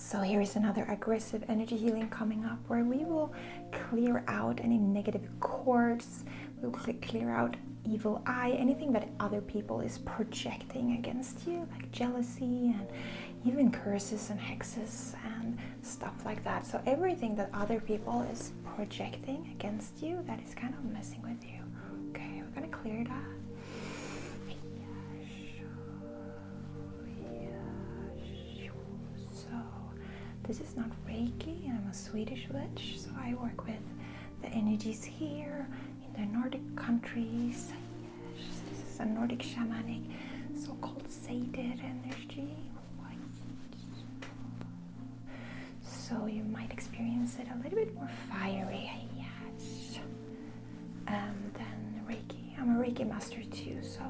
So here is another aggressive energy healing coming up, where we will clear out any negative cords. We'll clear out evil eye, anything that other people is projecting against you, like jealousy and even curses and hexes and stuff like that. So everything that other people is projecting against you that is kind of messing with you. Okay, we're gonna clear that. So this is not Reiki, I'm a Swedish witch, so I work with the energies here in the Nordic countries. Yes, this is a Nordic Shamanic, so-called sated energy. So you might experience it a little bit more fiery, yes, than Reiki. I'm a Reiki master too, so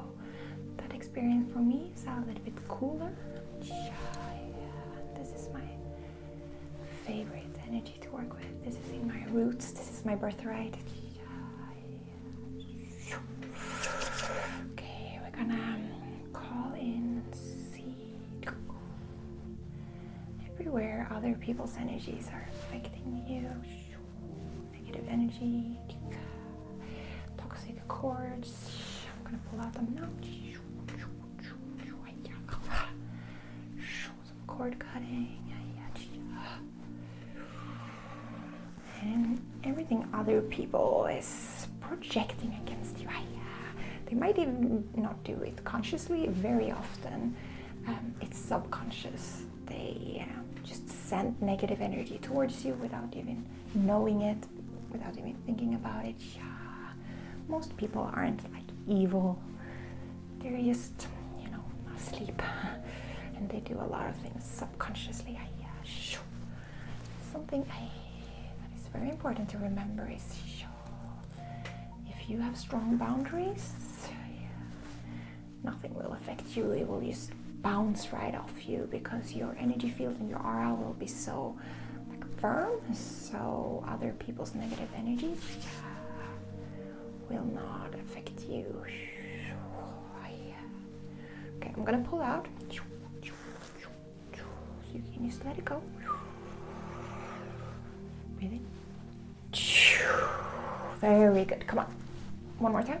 that experience for me is a little bit cooler. This is my favorite energy to work with. This is in my roots. This is my birthright. Okay, we're gonna call in and see everywhere other people's energies are affecting you. Negative energy, toxic cords. I'm gonna pull out them now. Some cord cutting. And everything other people is projecting against you. They might even not do it consciously. Very often it's subconscious. They just send negative energy towards you without even knowing it, without even thinking about it. Most people aren't like evil. They're just, asleep. And they do a lot of things subconsciously. Something very important to remember is if you have strong boundaries, nothing will affect you. It will just bounce right off you, because your energy field and your aura will be so firm, so other people's negative energy will not affect you. Okay, I'm gonna pull out, so you can just let it go. Breathe in. Very good. Come on. One more time.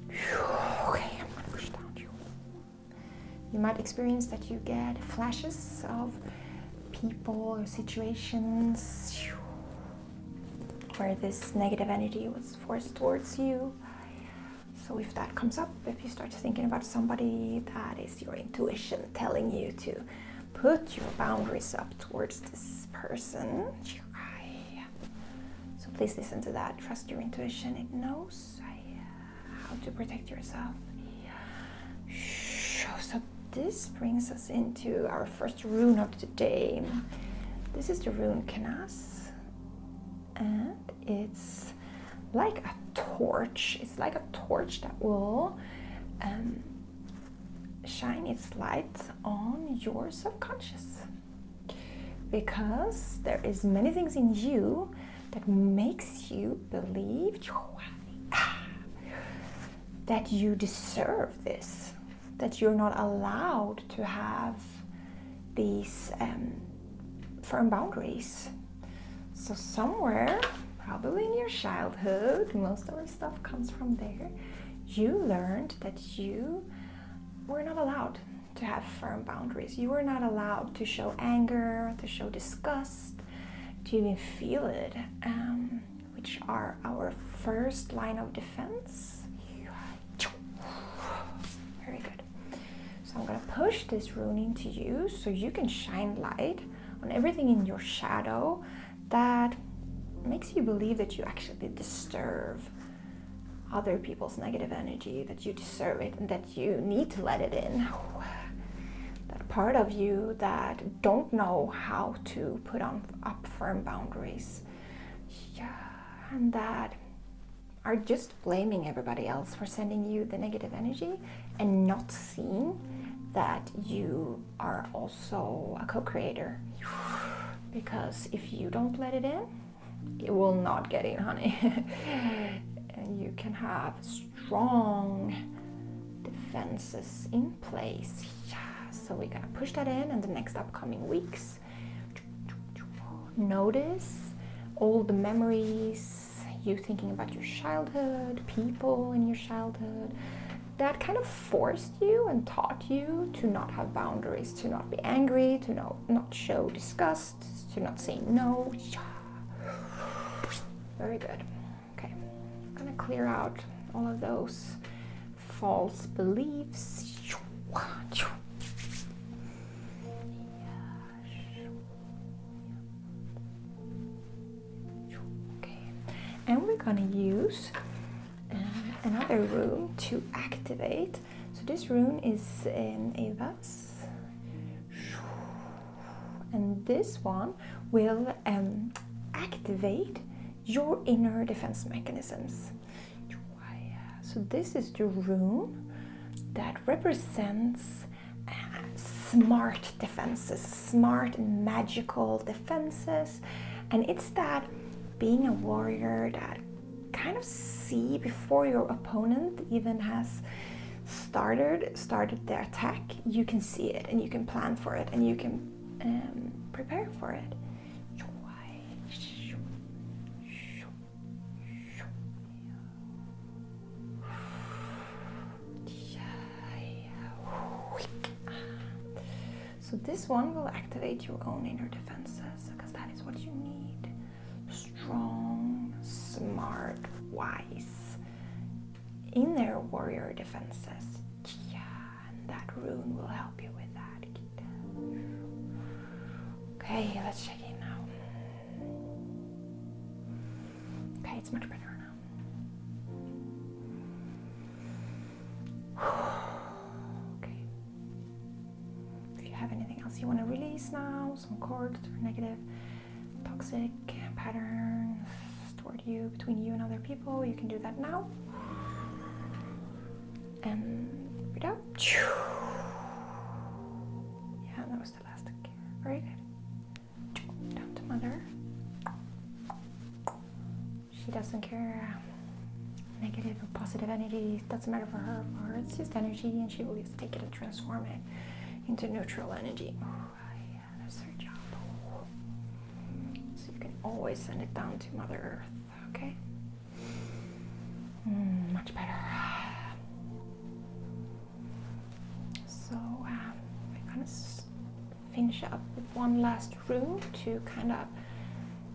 Okay, I'm gonna push down. You might experience that you get flashes of people or situations where this negative energy was forced towards you. So if that comes up, if you start thinking about somebody, that is your intuition telling you to put your boundaries up towards this person. So please listen to that. Trust your intuition. It knows how to protect yourself. So this brings us into our first rune of today. This is the rune Canas, and it's like a torch. It's like a torch that will shine its light on your subconscious, because there is many things in you that makes you believe that you deserve this, that you're not allowed to have these firm boundaries. So somewhere, probably in your childhood, most of our stuff comes from there, you learned that you were not allowed to have firm boundaries. You were not allowed to show anger, to show disgust, to even feel it, which are our first line of defense. Very good. So I'm going to push this rune into you so you can shine light on everything in your shadow that makes you believe that you actually deserve other people's negative energy, that you deserve it, and that you need to let it in. That part of you that don't know how to put up firm boundaries, and that are just blaming everybody else for sending you the negative energy and not seeing that you are also a co-creator. Because if you don't let it in, it will not get in, honey. And you can have strong defenses in place. So we're gonna push that in the next upcoming weeks. Notice all the memories, you thinking about your childhood, people in your childhood, that kind of forced you and taught you to not have boundaries, to not be angry, to not show disgust, to not say no. Very good. Okay, I'm gonna clear out all of those false beliefs. Okay, and we're gonna use another rune to activate. So this rune is a Völvas, and this one will activate your inner defense mechanisms. So this is the rune that represents smart defenses, smart and magical defenses, and it's that being a warrior that kind of see before your opponent even has started the attack. You can see it and you can plan for it and you can prepare for it. So this one will activate your own inner defenses, because that is what you need. Strong, smart, wise inner warrior defenses. Yeah, and that rune will help you with that. Okay, let's check in now. Okay, it's much better now. Anything else you want to release now? Some cords or negative, toxic patterns toward you, between you and other people, you can do that now. And breathe out. Yeah, that was the last. Very good. Down to mother. She doesn't care. Negative or positive energy, doesn't matter for her. For her, it's just energy, and she will just take it and transform it into neutral energy. Oh, yeah, that's her job. So you can always send it down to Mother Earth, okay? Much better. So we're gonna finish up with one last rune to kind of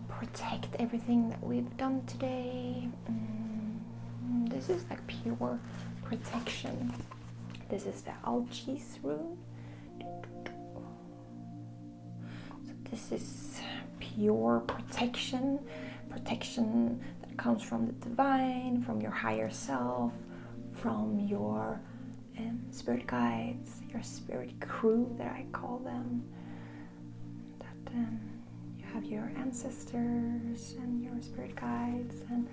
protect everything that we've done today. This is like pure protection. This is the Algis rune. So this is pure protection that comes from the divine, from your higher self, from your spirit guides, your spirit crew that I call them. That you have your ancestors and your spirit guides and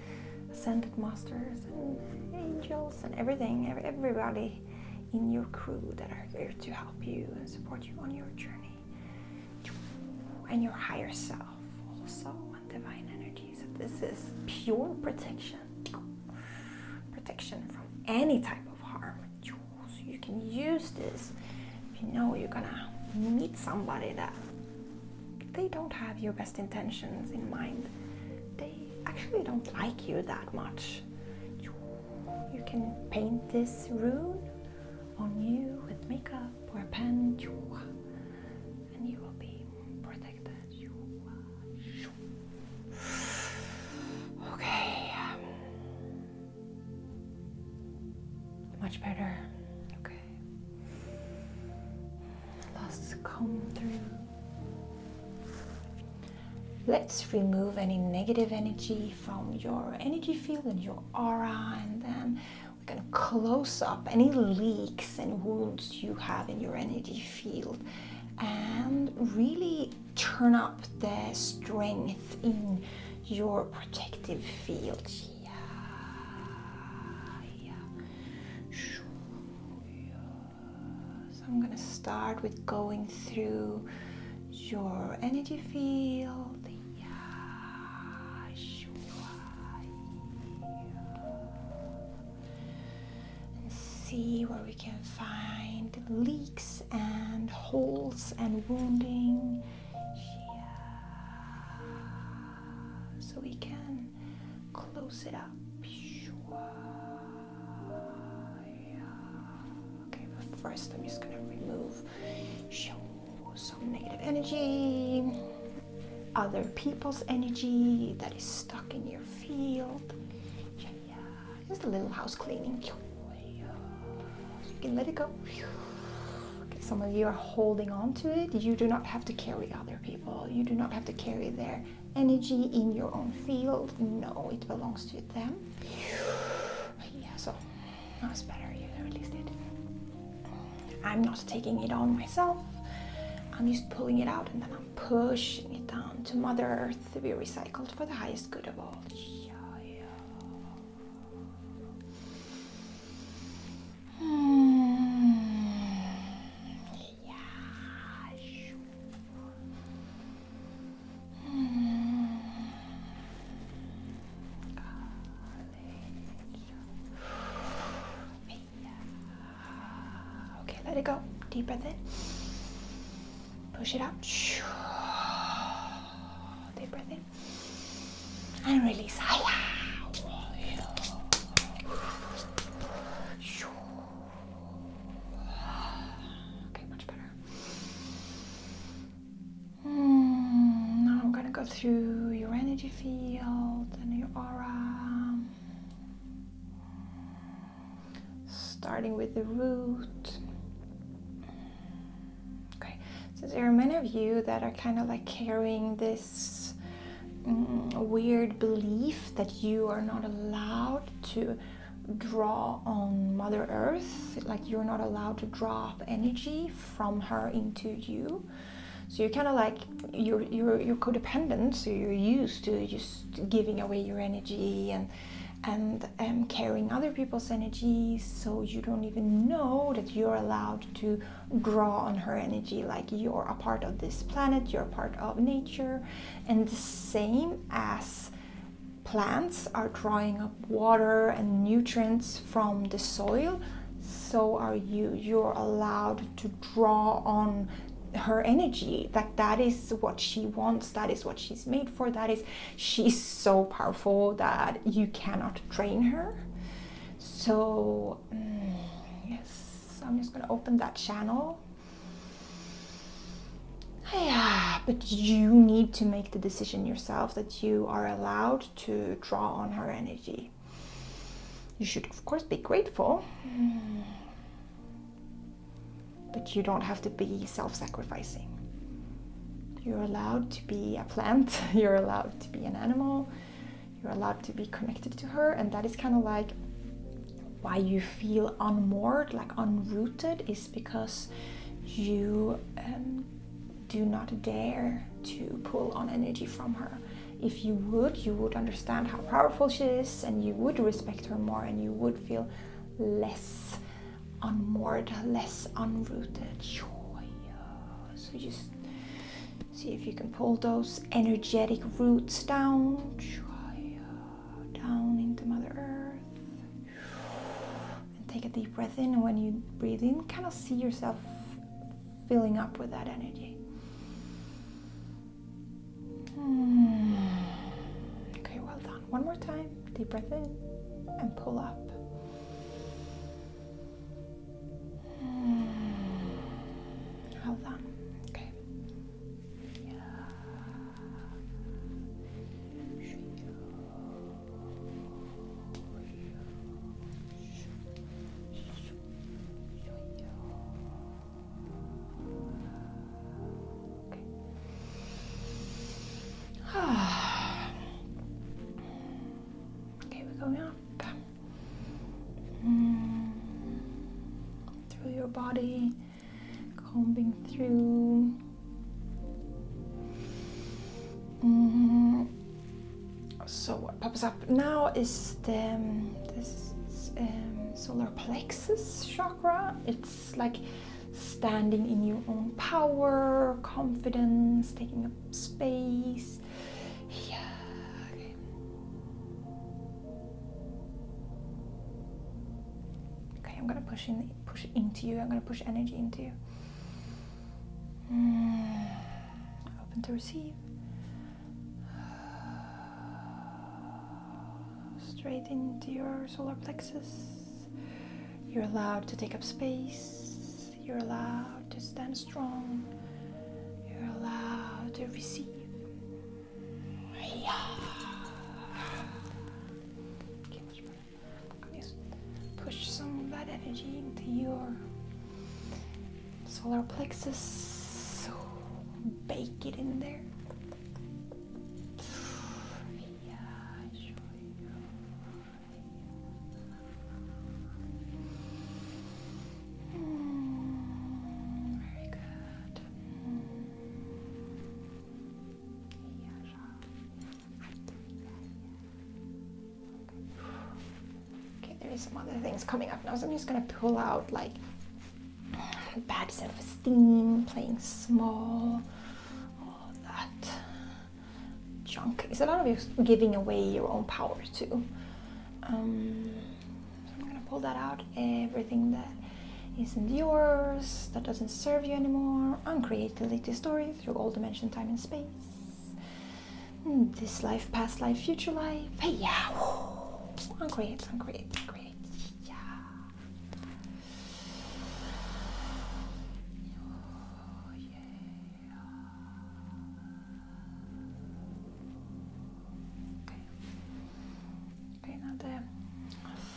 ascended masters and angels and everybody in your crew that are here to help you and support you on your journey, and your higher self also, and divine energy. So this is pure protection from any type of harm. So you can use this if you know you're gonna meet somebody that they don't have your best intentions in mind. They actually don't like you that much. You can paint this rune on you with makeup or a pen, and you will be protected. Okay. Much better. Okay. Let's comb through. Let's remove any negative energy from your energy field and your aura, and then we're going to close up any leaks and wounds you have in your energy field and really turn up the strength in your protective field. So I'm going to start with going through your energy field. see where we can find leaks and holes and wounding. So we can close it up. Okay, but first I'm just gonna remove some negative energy, other people's energy that is stuck in your field. Just a little house cleaning. You can let it go. Okay, some of you are holding on to it. You do not have to carry other people. You do not have to carry their energy in your own field. No, it belongs to them. Yeah, so that's better. You released it. I'm not taking it on myself. I'm just pulling it out and then I'm pushing it down to Mother Earth to be recycled for the highest good of all. Okay, let it go. Deep breath in. Push it out. Deep breath in. And release. Okay, much better. Now I'm gonna go through your energy field and your aura. Starting with the root. So there are many of you that are kind of like carrying this weird belief that you are not allowed to draw on Mother Earth, like you're not allowed to drop energy from her into you. So you're kind of like you're codependent, so you're used to just giving away your energy and carrying other people's energy, so you don't even know that you're allowed to draw on her energy, like you're a part of this planet, you're a part of nature. And the same as plants are drawing up water and nutrients from the soil, so are you. You're allowed to draw on her energy. That is what she wants, that is what she's made for, she's so powerful that you cannot drain her. So yes, I'm just gonna open that channel. Yeah, but you need to make the decision yourself that you are allowed to draw on her energy. You should of course be grateful, but you don't have to be self-sacrificing. You're allowed to be a plant, you're allowed to be an animal, you're allowed to be connected to her, and that is kind of like why you feel unmoored, like unrooted, is because you do not dare to pull on energy from her. If you would understand how powerful she is, and you would respect her more, and you would feel less unmoored, less unrooted. So just see if you can pull those energetic roots down into Mother Earth. And take a deep breath in, and when you breathe in, kind of see yourself filling up with that energy. Okay, well done. One more time. Deep breath in and pull up. Well done. Okay. Okay, we're going up through your body, combing through. So what pops up now is this solar plexus chakra. It's like standing in your own power, confidence, taking up space. Yeah. Okay. Okay, I'm gonna push into you. I'm gonna push energy into you. Open to receive. Straight into your solar plexus. You're allowed to take up space. You're allowed to stand strong. You're allowed to receive. Okay, much better. I'm gonna just push some of that energy into your solar plexus. So bake it in there. Some other things coming up now, so I'm just gonna pull out like bad self-esteem, playing small, all that junk. It's a lot of you giving away your own power too. So I'm gonna pull that out, everything that isn't yours, that doesn't serve you anymore. Uncreate, delete the story through all dimension, time and space. This life, past life, future life. Hey, yeah. Uncreate, uncreate, uncreate.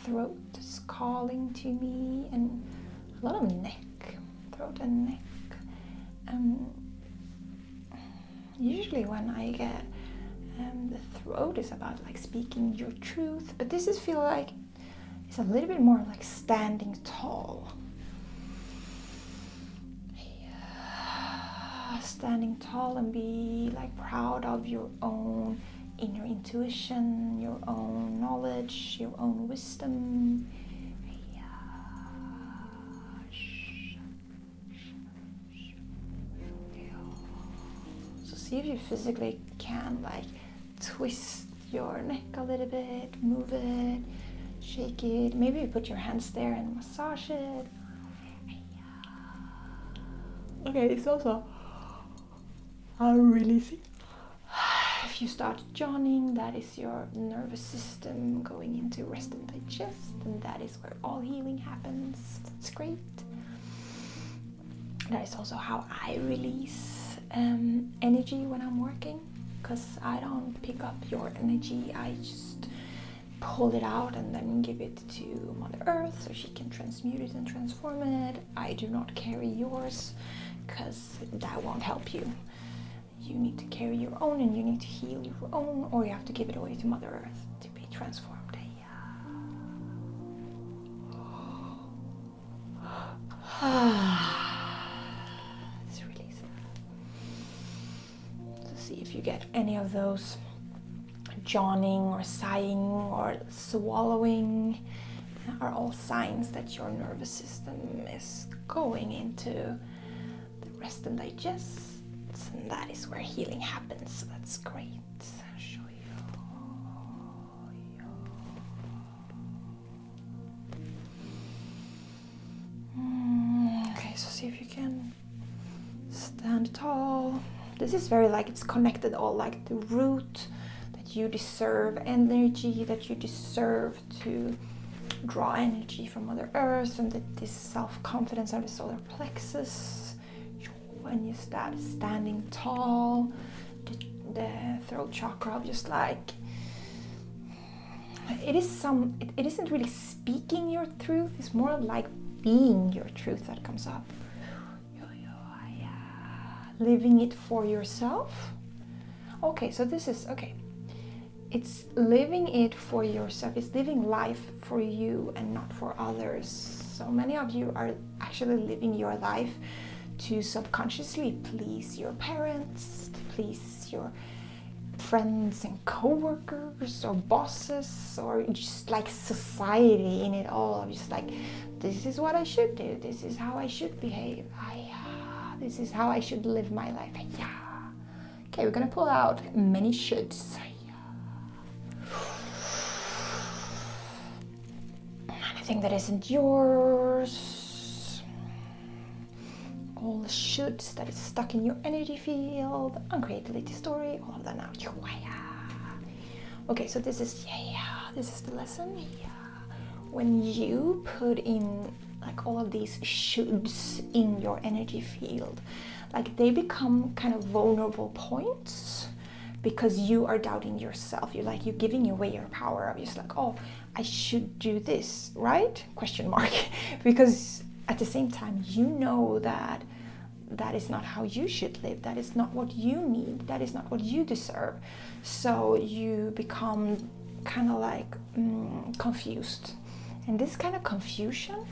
Throat is calling to me, and a lot of neck, throat and neck. Usually when I get the throat is about like speaking your truth, but this is feel like it's a little bit more like standing tall. Standing tall and be like proud of your own inner intuition, your own knowledge, your own wisdom. So see if you physically can like twist your neck a little bit, move it, shake it. Maybe you put your hands there and massage it. Okay, it's also releasing. If you start yawning, that is your nervous system going into rest and digest, and that is where all healing happens. That's great. That is also how I release energy when I'm working, because I don't pick up your energy. I just pull it out and then give it to Mother Earth so she can transmute it and transform it. I do not carry yours because that won't help you. You need to carry your own, and you need to heal your own, or you have to give it away to Mother Earth to be transformed. Let's release that. So see if you get any of those yawning or sighing or swallowing are all signs that your nervous system is going into the rest and digest. And that is where healing happens, so that's great. I'll show you. Okay, so see if you can stand tall. This is very like it's connected all like the root, that you deserve energy, that you deserve to draw energy from Mother Earth, and that this self-confidence of the solar plexus. When you start standing tall, the throat chakra of just like it isn't really speaking your truth, it's more like being your truth that comes up. Living it for yourself. Okay, so this is okay. It's living it for yourself. It's living life for you and not for others. So many of you are actually living your life to subconsciously please your parents, to please your friends and co-workers or bosses, or just like society in it all. Just like, this is what I should do, this is how I should behave, this is how I should live my life. Okay, we're gonna pull out many shoulds. everything that isn't yours, all the shoulds that is stuck in your energy field, uncreativity story, all of that now. Okay, so this is the lesson. When you put in like all of these shoulds in your energy field, like they become kind of vulnerable points because you are doubting yourself. You're giving away your power. You're just like, oh, I should do this, right? Question mark. Because at the same time, you know that that is not how you should live. That is not what you need. That is not what you deserve. So you become kind of like confused. And this kind of confusion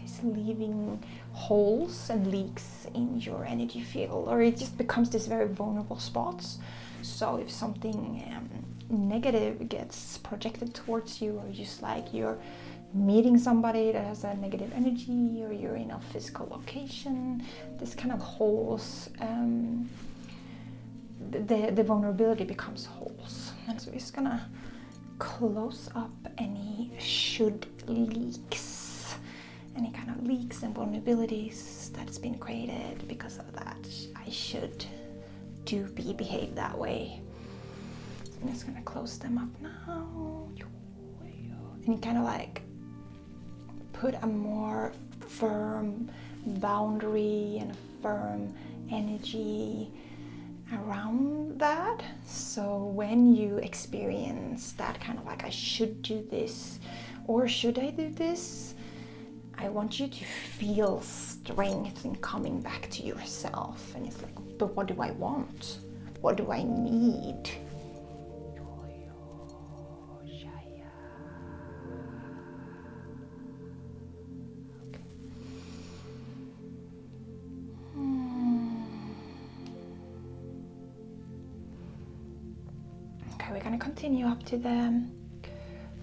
is leaving holes and leaks in your energy field, or it just becomes this very vulnerable spots. So if something negative gets projected towards you, or just like you're meeting somebody that has a negative energy, or you're in a physical location, this kind of holes, the vulnerability becomes holes. And so we're just gonna close up any should leaks, any kind of leaks and vulnerabilities that's been created because of that. I should behave that way. So I'm just gonna close them up now. And kind of like put a more firm boundary and a firm energy around that. So when you experience that kind of like, I should do this, or should I do this, I want you to feel strength in coming back to yourself. And it's like, but what do I want? What do I need? We're going to continue up to the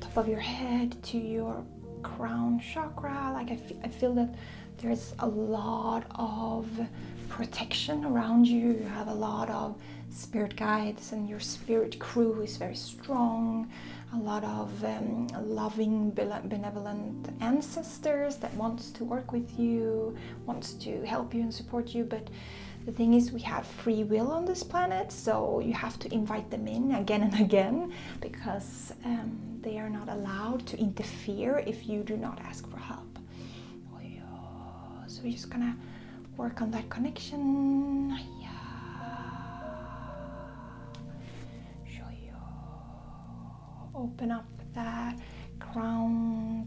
top of your head, to your crown chakra. Like I feel that there's a lot of protection around you. You have a lot of spirit guides, and your spirit crew is very strong. A lot of loving, benevolent ancestors that wants to work with you, wants to help you and support you. But the thing is, we have free will on this planet, so you have to invite them in again and again, because they are not allowed to interfere if you do not ask for help. So we're just gonna work on that connection. Open up that crown.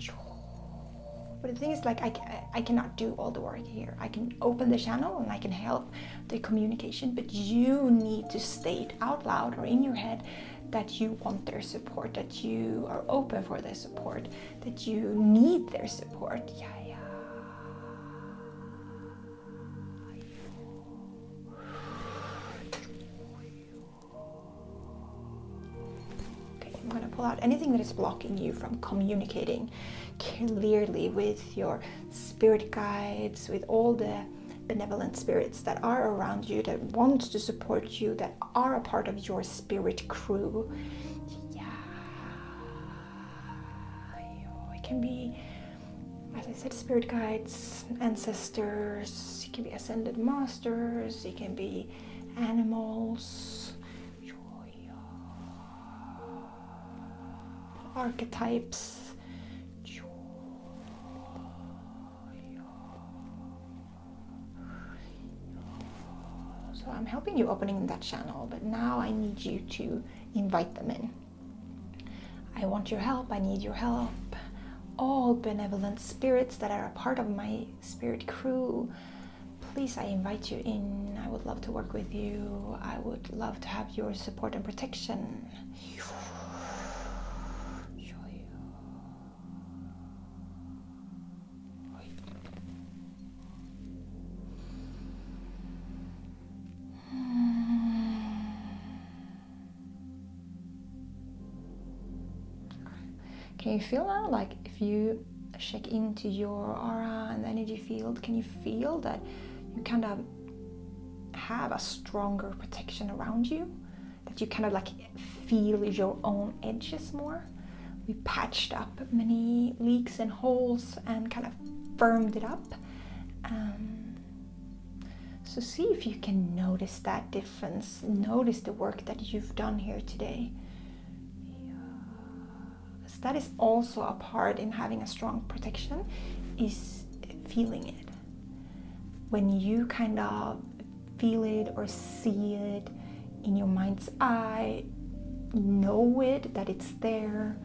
But the thing is, like, I cannot do all the work here. I can open the channel and I can help the communication, but you need to state out loud or in your head that you want their support, that you are open for their support, that you need their support. Okay, I'm gonna pull out anything that is blocking you from communicating clearly with your spirit guides, with all the benevolent spirits that are around you, that want to support you, that are a part of your spirit crew. It can be, as I said, spirit guides, ancestors, it can be ascended masters, it can be animals, archetypes. So I'm helping you opening that channel, but now I need you to invite them in. I want your help, I need your help. All benevolent spirits that are a part of my spirit crew, please, I invite you in. I would love to work with you. I would love to have your support and protection. Can you feel now, like if you check into your aura and the energy field, can you feel that you kind of have a stronger protection around you? That you kind of like feel your own edges more? we patched up many leaks and holes and kind of firmed it up. So see if you can notice that difference. Notice the work that you've done here today. So that is also a part in having a strong protection, is feeling it. When you kind of feel it or see it in your mind's eye, know it, that it's there,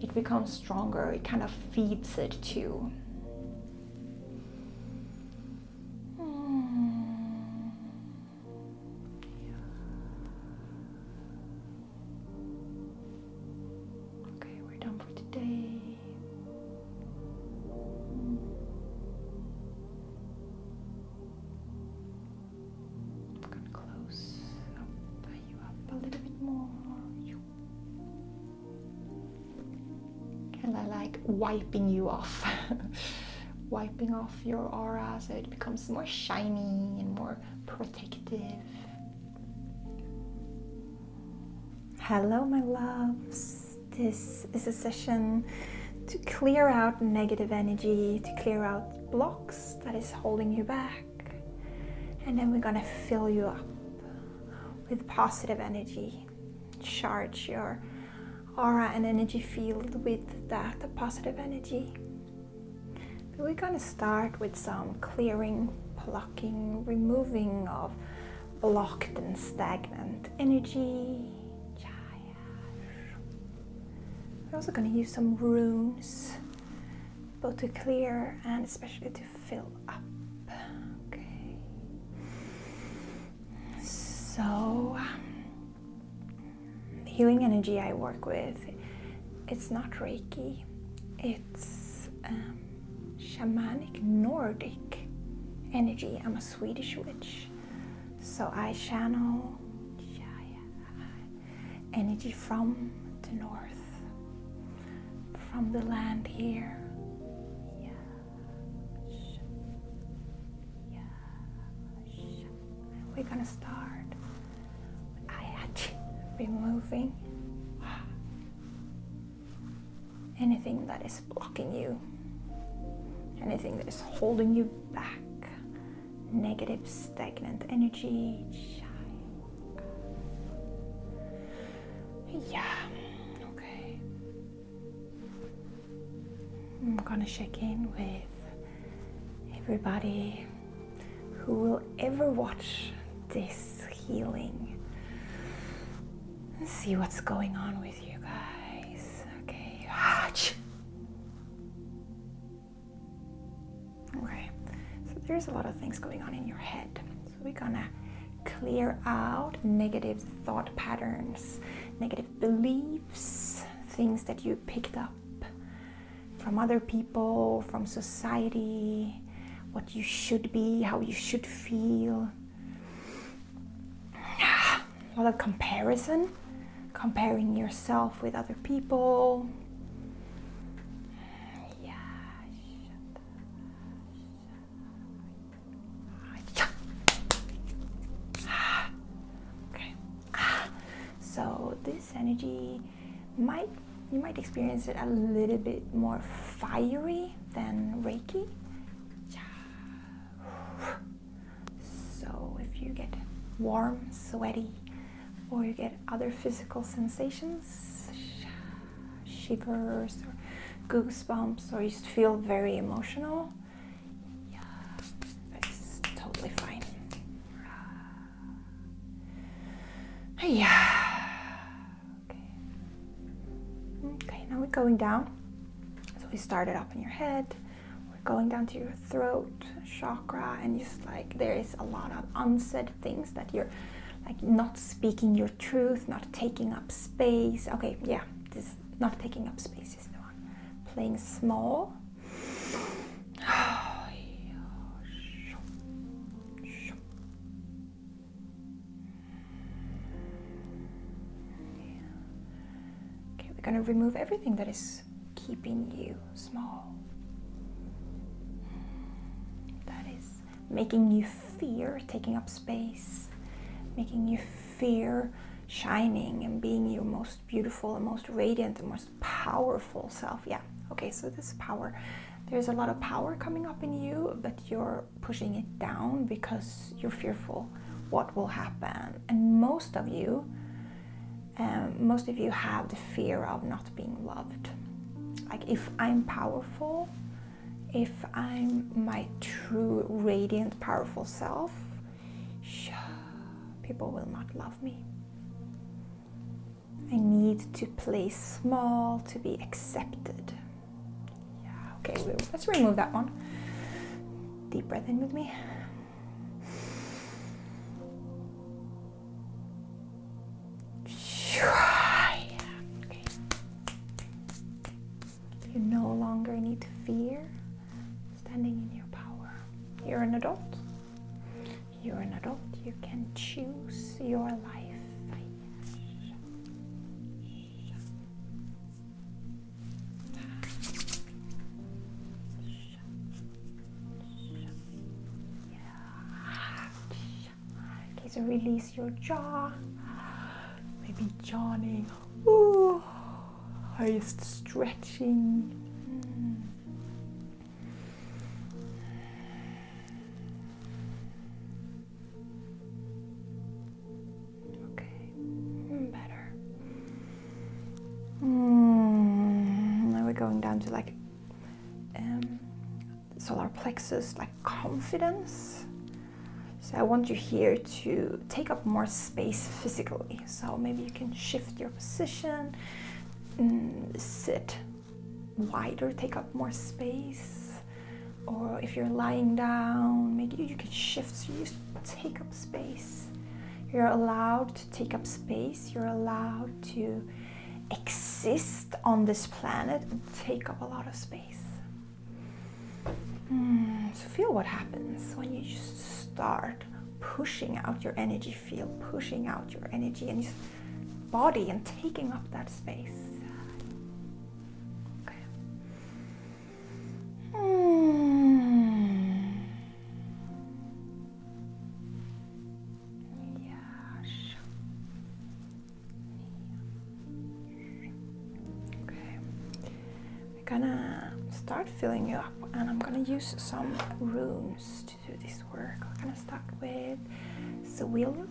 it becomes stronger. It kind of feeds it too. Okay, we're done for today. I'm gonna close you up a little bit more. Kind of like wiping you off. Wiping off your aura so it becomes more shiny and more protective. Hello, my loves. This is a session to clear out negative energy, to clear out blocks that is holding you back. And then we're gonna fill you up with positive energy. Charge your aura and energy field with that, the positive energy. But we're gonna start with some clearing, plucking, removing of blocked and stagnant energy. We're also going to use some runes, both to clear and especially to fill up. Okay. So, the healing energy I work with, it's not Reiki, it's Shamanic Nordic energy. I'm a Swedish witch, so I channel energy from the north, from the land here. We're gonna start with removing anything that is blocking you, anything that is holding you back, negative, stagnant energy. Okay. I'm gonna check in with everybody who will ever watch this healing and see what's going on with you guys. Okay. Okay. So there's a lot of things going on in your head. So we're gonna clear out negative thought patterns, negative beliefs, things that you picked up from other people, from society, what you should be, how you should feel. A lot of comparison, comparing yourself with other people. Okay. So this energy you might experience it a little bit more fiery than Reiki. So if you get warm, sweaty, or you get other physical sensations, shivers or goosebumps, or you just feel very emotional, that's totally fine. Okay, now we're going down. So we started up in your head. We're going down to your throat chakra, and just like there is a lot of unsaid things that you're like not speaking your truth, not taking up space. Okay, yeah, this not taking up space is the one. Playing small. We're going to remove everything that is keeping you small. That is making you fear taking up space, making you fear shining and being your most beautiful and most radiant and most powerful self. Yeah, okay, so this power, there's a lot of power coming up in you, but you're pushing it down because you're fearful what will happen. And most of you have the fear of not being loved. Like, if I'm powerful, if I'm my true, radiant, powerful self, people will not love me. I need to play small to be accepted. Yeah, okay, let's remove that one. Deep breath in with me. Okay. You no longer need to fear standing in your power. You're an adult. You're an adult. You can choose your life. Okay, so release your jaw. Maybe yawning. Ooh. Are you just stretching? Going down to like solar plexus, like confidence. So I want you here to take up more space physically. So maybe you can shift your position, sit wider, take up more space. Or if you're lying down, maybe you can shift so you just take up space. You're allowed to take up space. You're allowed to exist on this planet and take up a lot of space. So feel what happens when you just start pushing out your energy field, pushing out your energy and your body and taking up that space. Okay. Gonna start filling you up, and I'm gonna use some runes to do this work. We're gonna start with the wheel,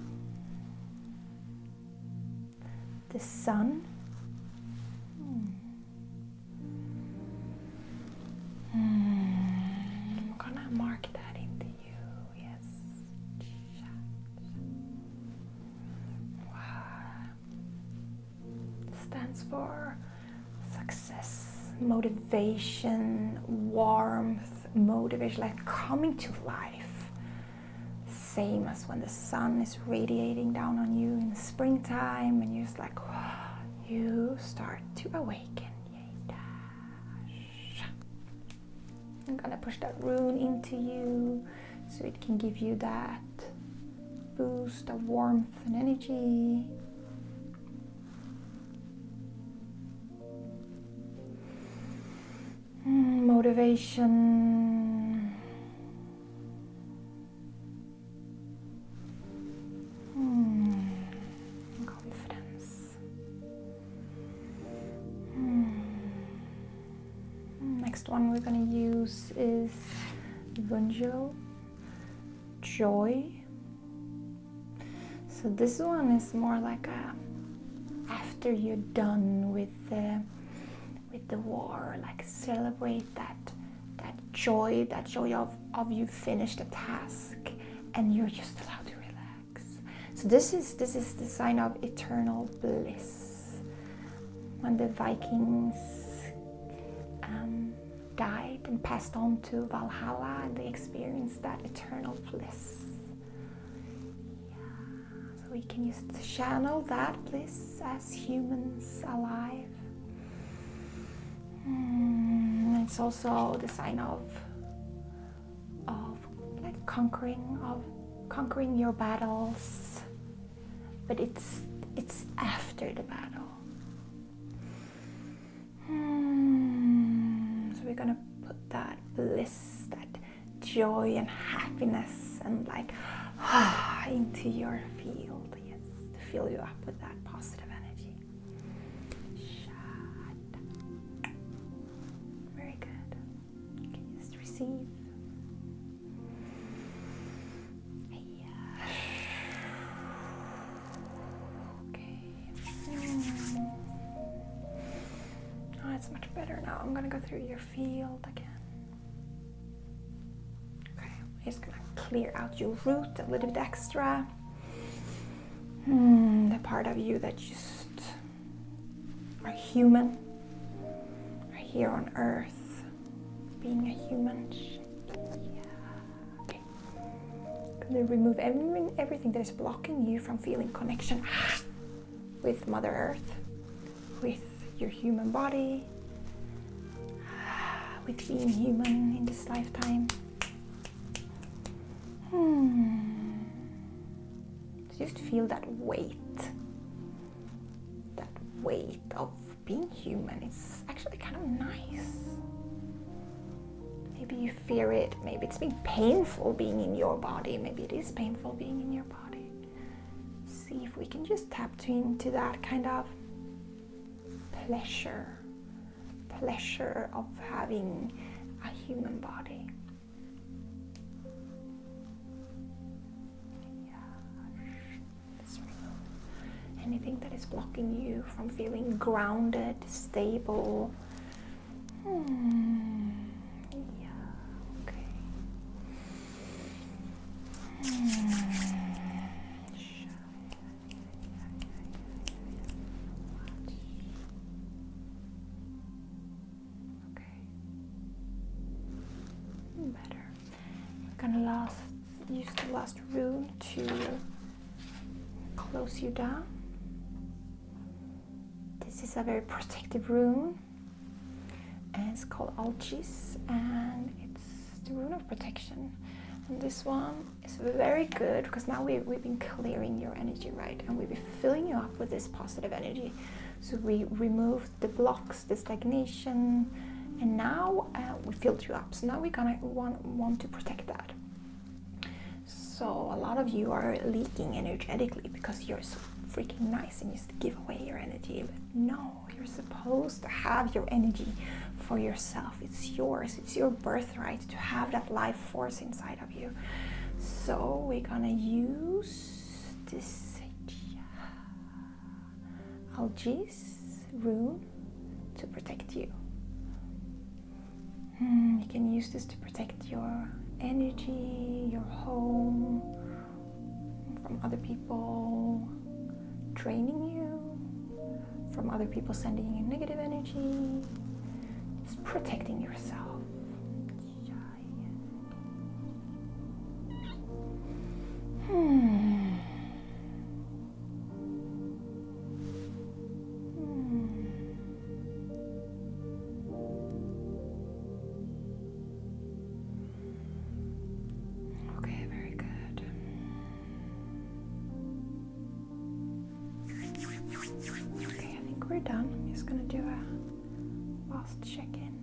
the sun, I'm gonna mark that into you. Yes. Wow. Stands for success, motivation, warmth, motivation, like coming to life. Same as when the sun is radiating down on you in the springtime and you're just like, wow, you start to awaken. I'm gonna push that rune into you so it can give you that boost of warmth and energy. Motivation, confidence. Next one we're going to use is Vungel, joy. So this one is more like after you're done with the war, like celebrate that joy of you finished a task and you're just allowed to relax. So this is the sign of eternal bliss. When the Vikings died and passed on to Valhalla, and they experienced that eternal bliss. So we can just channel that bliss as humans alive. It's also the sign of like conquering your battles, but it's after the battle. So we're gonna put that bliss, that joy and happiness and like into your field. Yes, the fill you up with that positive energy. Very good. You can just receive. Oh, it's much better now. I'm gonna go through your field again. Okay, I'm just gonna clear out your root a little bit extra. The part of you that just are human, are here on earth, being a human. Yeah. Okay. Gonna remove everything that is blocking you from feeling connection with Mother Earth, with your human body, with being human in this lifetime. Just feel that weight of being human. It's actually kind of nice. Maybe you fear it, maybe it's been painful being in your body, maybe it is painful being in your body. See if we can just tap into that kind of pleasure of having a human body. Anything that is blocking you from feeling grounded, stable. Yeah, okay. Okay. Better. We're gonna use the last rune to close you down. This is a very protective rune, and it's called Hexes, and it's the rune of protection. And this one is very good because now we've been clearing your energy, right? And we've been filling you up with this positive energy. So we removed the blocks, the stagnation, and now we filled you up. So now we're gonna want to protect that. So a lot of you are leaking energetically because you're so freaking nice and just give away your energy. But no, you're supposed to have your energy for yourself. It's yours. It's your birthright to have that life force inside of you. So we're gonna use this Hexes rune to protect you. You can use this to protect your energy, your home, from other people draining you, from other people sending you negative energy, just protecting yourself. Okay, very good. Okay, I think we're done. I'm just gonna do a last check-in.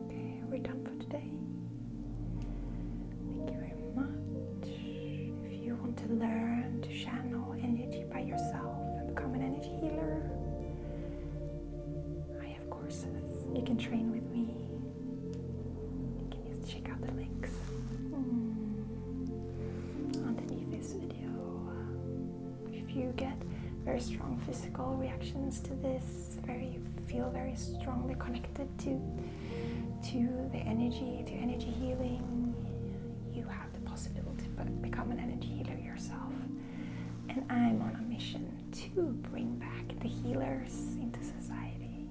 Okay, we're done for today. Thank you very much. If you want to learn to channel energy by yourself and become an energy healer, I have courses. You can train with me. You can just check out the links underneath this video. If you get very strong physical reactions to this, feel very strongly connected to the energy, to energy healing, you have the possibility to become an energy healer yourself. And I'm on a mission to bring back the healers into society,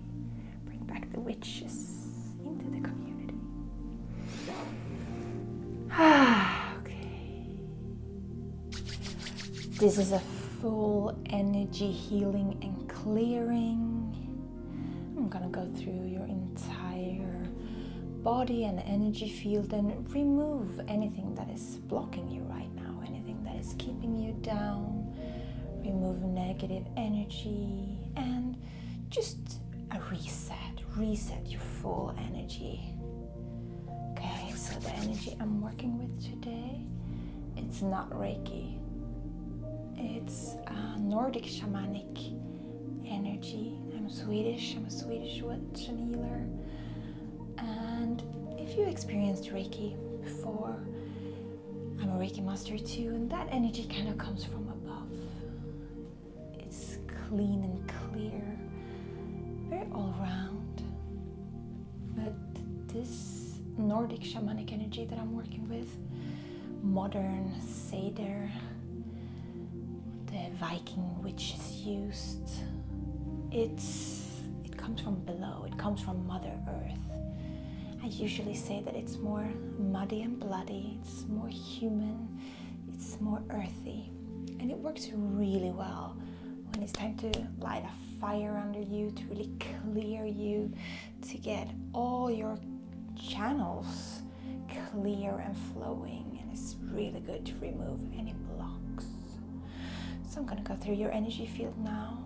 bring back the witches into the community. Okay. This is a full energy healing and clearing. I'm gonna go through your entire body and energy field and remove anything that is blocking you right now, anything that is keeping you down. Remove negative energy and just a reset your full energy. Okay, so the energy I'm working with today, it's not Reiki. It's Nordic Shamanic Energy. I'm Swedish. I'm a Swedish Witch and healer. And if you experienced Reiki before, I'm a Reiki master too, and that energy kind of comes from above. It's clean and clear, very all around. But this Nordic Shamanic energy that I'm working with, modern Seder, the Viking Witches used, it comes from below, it comes from Mother Earth. I usually say that it's more muddy and bloody, it's more human, it's more earthy. And it works really well when it's time to light a fire under you, to really clear you, to get all your channels clear and flowing. And it's really good to remove any blocks. So I'm gonna go through your energy field now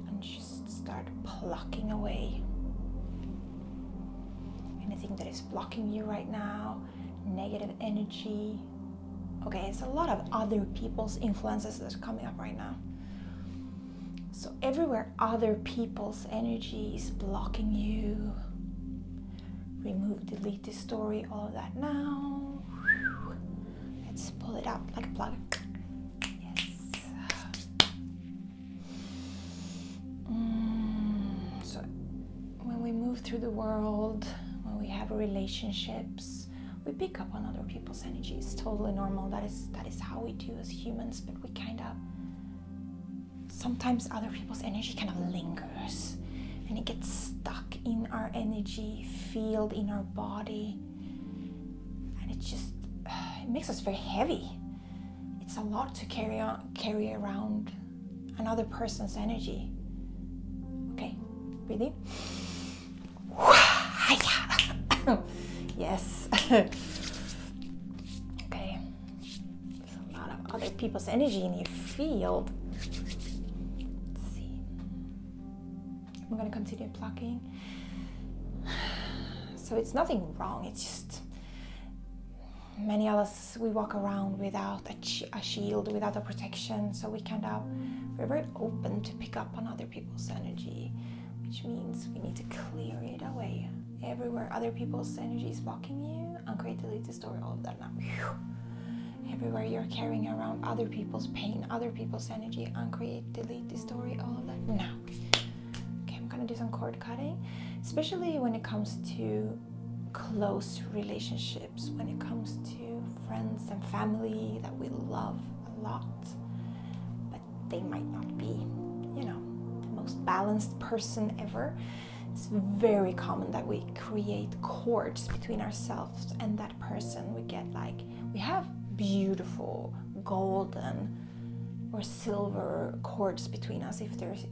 and just start plucking away anything that is blocking you right now, negative energy. Okay, it's a lot of other people's influences that's coming up right now. So everywhere other people's energy is blocking you, remove, delete, destroy all of that now. Let's pull it out like a plug. Yes. So when we move through the world, when we have relationships, we pick up on other people's energy. It's totally normal. That is how we do as humans, but we kind of, sometimes other people's energy kind of lingers and it gets stuck in our energy field, in our body, and it just it makes us very heavy. It's a lot to carry around another person's energy. Okay, breathe in. Yes. Okay. There's a lot of other people's energy in your field. Let's see. I'm gonna continue plucking. So it's nothing wrong. It's just many of us, we walk around without a shield, without a protection. So we're very open to pick up on other people's energy, which means we need to clear it away. Everywhere other people's energy is blocking you, uncreate, delete, destroy all of that now. Everywhere you're carrying around other people's pain, other people's energy, uncreate, delete, destroy all of that now. Okay, I'm gonna do some cord cutting, especially when it comes to close relationships, when it comes to friends and family that we love a lot, but they might not be, the most balanced person ever. It's very common that we create cords between ourselves and that person. We have beautiful golden or silver cords between us if there's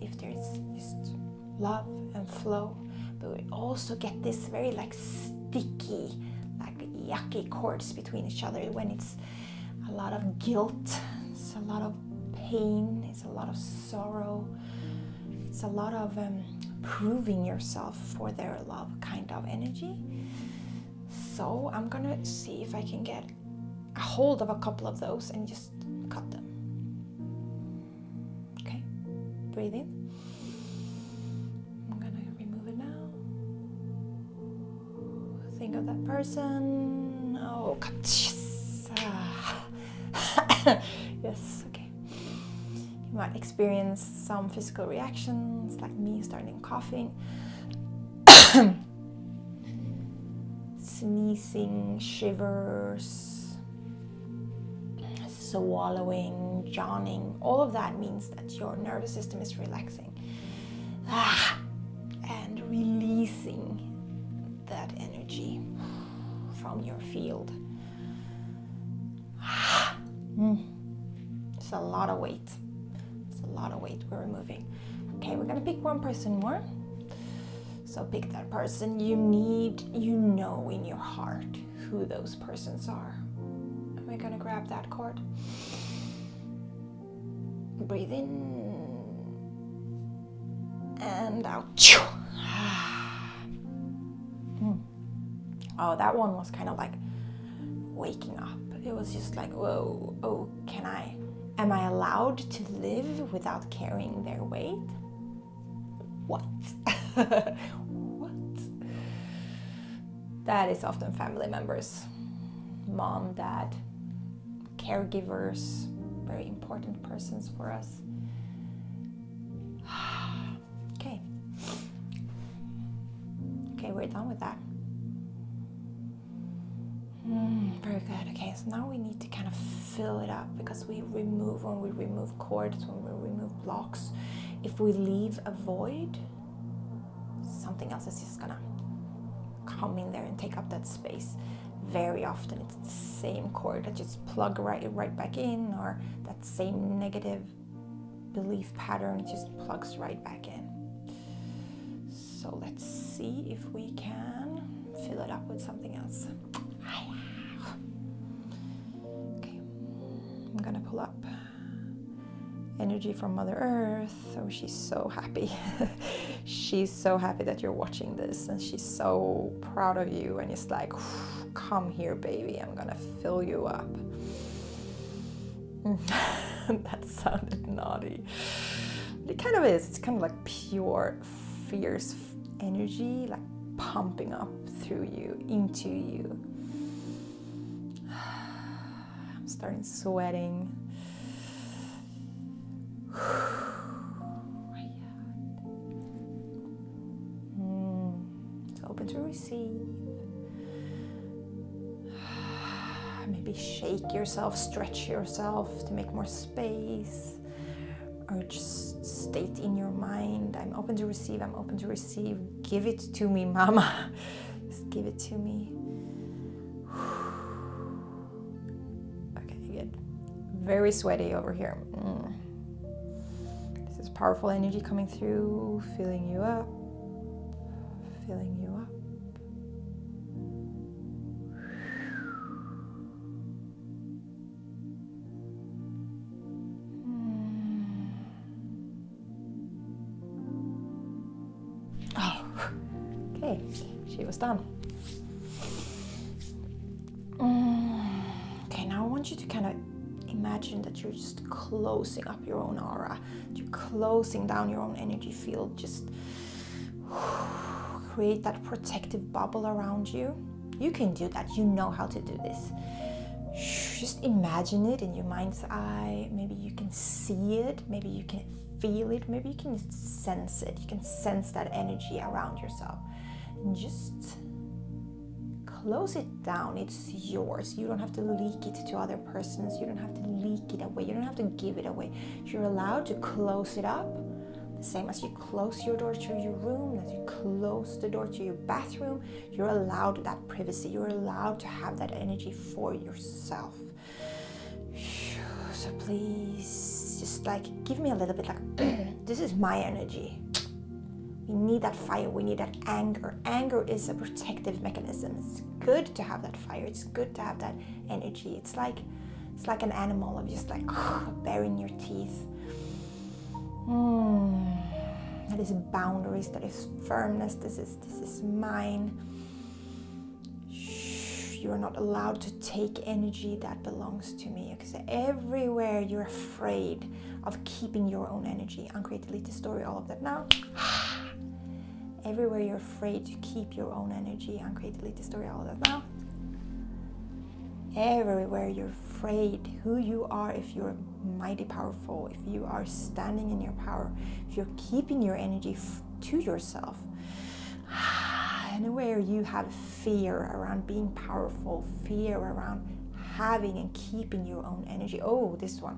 just love and flow. But we also get this very sticky, yucky cords between each other when it's a lot of guilt, it's a lot of pain, it's a lot of sorrow, it's a lot of proving yourself for their love kind of energy. So I'm gonna see if I can get a hold of a couple of those and just cut them. Okay, breathe in. I'm gonna remove it now. Think of that person. Oh, cut. Yes, okay. You might experience some physical reactions, like me starting coughing, sneezing, shivers, swallowing, yawning. All of that means that your nervous system is relaxing and releasing that energy from your field. It's a lot of weight. It's a lot of weight we're removing. Okay, we're gonna pick one person more. So pick that person you know in your heart who those persons are. And we're gonna grab that cord. Breathe in and out. Oh, that one was kind of like waking up. It was just like, whoa, oh, am I allowed to live without carrying their weight? What? What? That is often family members. Mom, dad, caregivers, very important persons for us. Okay. Okay, we're done with that. Very good. Okay, so now we need to kind of fill it up, because when we remove cords, when we remove blocks, if we leave a void, something else is just gonna come in there and take up that space. Very often it's the same cord that just plug right back in, or that same negative belief pattern just plugs right back in. So let's see if we can fill it up with something else. Okay, I'm gonna pull up energy from Mother Earth. Oh, she's so happy. She's so happy that you're watching this, and she's so proud of you, and it's like, come here, baby, I'm gonna fill you up. That sounded naughty. It kind of is. It's kind of like pure, fierce energy, like pumping up through you, into you. I'm starting sweating. It's open to receive. Maybe shake yourself, stretch yourself to make more space, or just state in your mind, I'm open to receive, I'm open to receive. Give it to me, mama. Just give it to me. Okay, good. Very sweaty over here. This is powerful energy coming through, filling you up, filling you up. Okay, she was done. Okay, now I want you to kind of imagine that you're just closing up your own aura. You're closing down your own energy field. Just create that protective bubble around you. You can do that. You know how to do this. Just imagine it in your mind's eye. Maybe you can see it. Maybe you can feel it. Maybe you can sense it. You can sense that energy around yourself. And just close it down. It's yours. You don't have to leak it to other persons. You don't have to leak it away. You don't have to give it away. You're allowed to close it up. The same as you close your door to your room, as you close the door to your bathroom, you're allowed that privacy. You're allowed to have that energy for yourself. So please, just like, give me a little bit like, this is my energy. We need that fire. We need that anger. Anger is a protective mechanism. It's good to have that fire. It's good to have that energy. It's like an animal of just like baring your teeth. That is boundaries. That is firmness. This is mine. You are not allowed to take energy that belongs to me. Because everywhere you're afraid of keeping your own energy, uncreated, delete the story, all of that now. Everywhere you're afraid to keep your own energy, uncreated, delete the story, all of that now. Everywhere you're afraid who you are, if you're mighty powerful, if you are standing in your power, if you're keeping your energy to yourself. Anywhere you have fear around being powerful, fear around having and keeping your own energy. Oh, this one.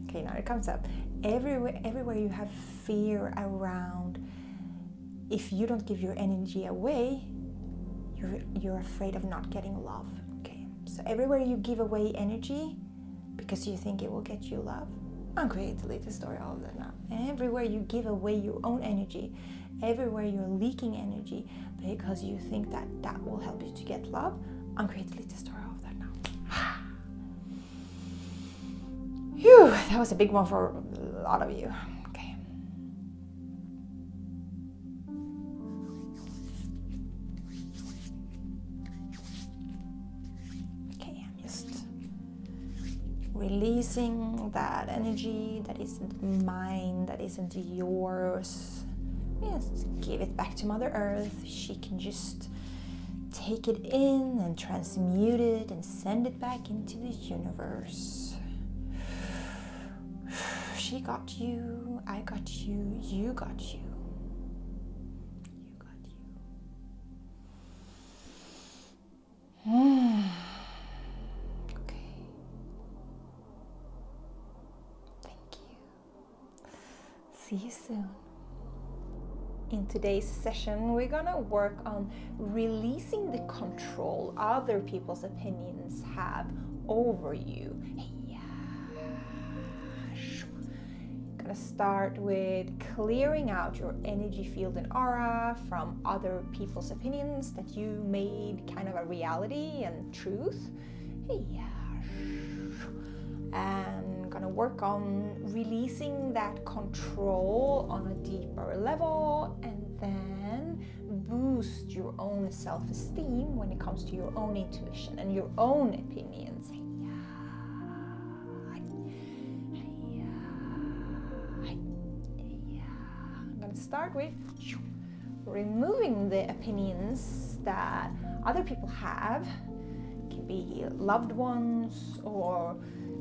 Okay, now it comes up. Everywhere you have fear around, if you don't give your energy away, you're afraid of not getting love. Okay, so everywhere you give away energy because you think it will get you love, uncreate, delete the story, all of that now. Everywhere you give away your own energy, everywhere you're leaking energy because you think that will help you to get love, uncreate, delete the story, all of that now. Phew, that was a big one for a lot of you. Okay. releasing that energy that isn't mine, that isn't yours. Just give it back to Mother Earth. She can just take it in and transmute it and send it back into the universe. She got you, I got you, you got you. You got you. Okay. Thank you. See you soon. In today's session, we're gonna work on releasing the control other people's opinions have over you. Gonna start with clearing out your energy field and aura from other people's opinions that you made kind of a reality and truth. And gonna work on releasing that control on a deeper level, and then boost your own self-esteem when it comes to your own intuition and your own opinions. I'm gonna start with removing the opinions that other people have. It can be loved ones or